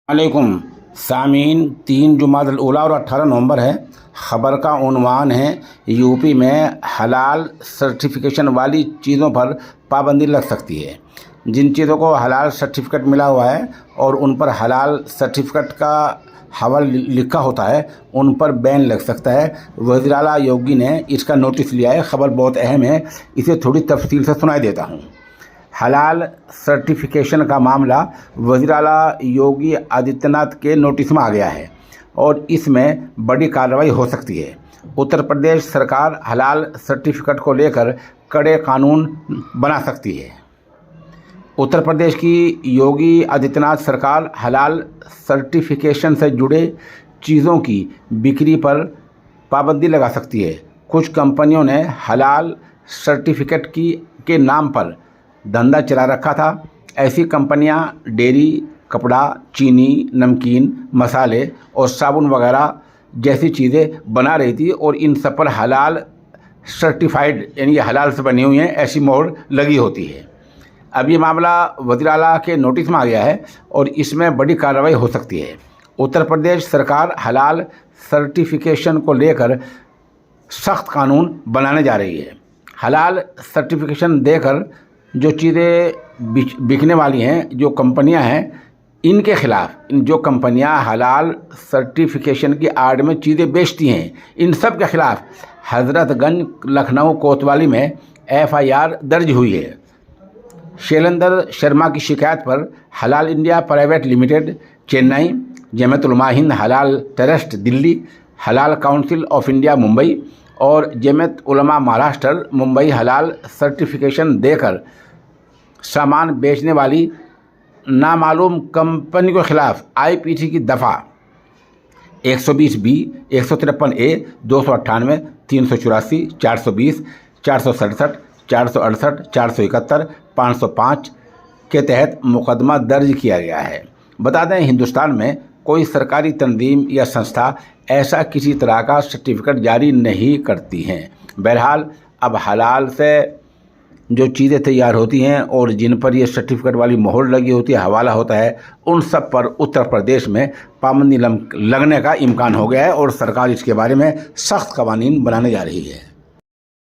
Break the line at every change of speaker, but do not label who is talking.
वालेकुम सामीन 3 जुमादुल ऊला और 18 नवंबर है। ख़बर का उन्वान है यूपी में हलाल सर्टिफिकेशन वाली चीज़ों पर पाबंदी लग सकती है। जिन चीज़ों को हलाल सर्टिफिकेट मिला हुआ है और उन पर हलाल सर्टिफिकेट का हवाला लिखा होता है उन पर बैन लग सकता है। वज़ीर आला योगी ने इसका नोटिस लिया है। ख़बर बहुत अहम है, इसे थोड़ी तफसील से सुनाई देता हूँ। हलाल सर्टिफिकेशन का मामला वज़ीर आला योगी आदित्यनाथ के नोटिस में आ गया है और इसमें बड़ी कार्रवाई हो सकती है। उत्तर प्रदेश सरकार हलाल सर्टिफिकेट को लेकर कड़े कानून बना सकती है। उत्तर प्रदेश की योगी आदित्यनाथ सरकार हलाल सर्टिफिकेशन से जुड़े चीज़ों की बिक्री पर पाबंदी लगा सकती है। कुछ कंपनियों ने हलाल सर्टिफिकेट के नाम पर धंधा चला रखा था। ऐसी कंपनियां डेयरी, कपड़ा, चीनी, नमकीन, मसाले और साबुन वगैरह जैसी चीज़ें बना रही थी और इन सब पर हलाल सर्टिफाइड यानी हलाल से बनी हुई हैं ऐसी मोहर लगी होती है। अब ये मामला वज़ीर आला के नोटिस में आ गया है और इसमें बड़ी कार्रवाई हो सकती है। उत्तर प्रदेश सरकार हलाल सर्टिफिकेशन को लेकर सख्त कानून बनाने जा रही है। हलाल सर्टिफिकेशन देकर जो चीज़ें बिकने वाली हैं, जो कंपनियां हैं, इनके ख़िलाफ़ जो कंपनियां हलाल सर्टिफिकेशन की आड़ में चीज़ें बेचती हैं, इन सब के ख़िलाफ़ हज़रतगंज, लखनऊ, कोतवाली में FIR दर्ज हुई है। शैलेंद्र शर्मा की शिकायत पर हलाल India private limited Chennai, Jamiat Ulama Hind हलाल ट्रस्ट दिल्ली, हलाल काउंसिल ऑफ इंडिया मुंबई और जमीयत उलमा महाराष्ट्र मुंबई हलाल सर्टिफिकेशन देकर सामान बेचने वाली नामालूम कंपनी के खिलाफ IPC की दफ़ा 120B, 153A, 298, 384, 420, 467, 468, 471, 505 के तहत मुकदमा दर्ज किया गया है। बता दें, हिंदुस्तान में कोई सरकारी तंजीम या संस्था ऐसा किसी तरह का सर्टिफिकेट जारी नहीं करती हैं। बहरहाल अब हलाल से जो चीज़ें तैयार होती हैं और जिन पर ये सर्टिफिकेट वाली मोहर लगी होती है, हवाला होता है, उन सब पर उत्तर प्रदेश में पाबंदी लगने का इम्कान हो गया है और सरकार इसके बारे में सख्त कवानीन बनाने जा रही है।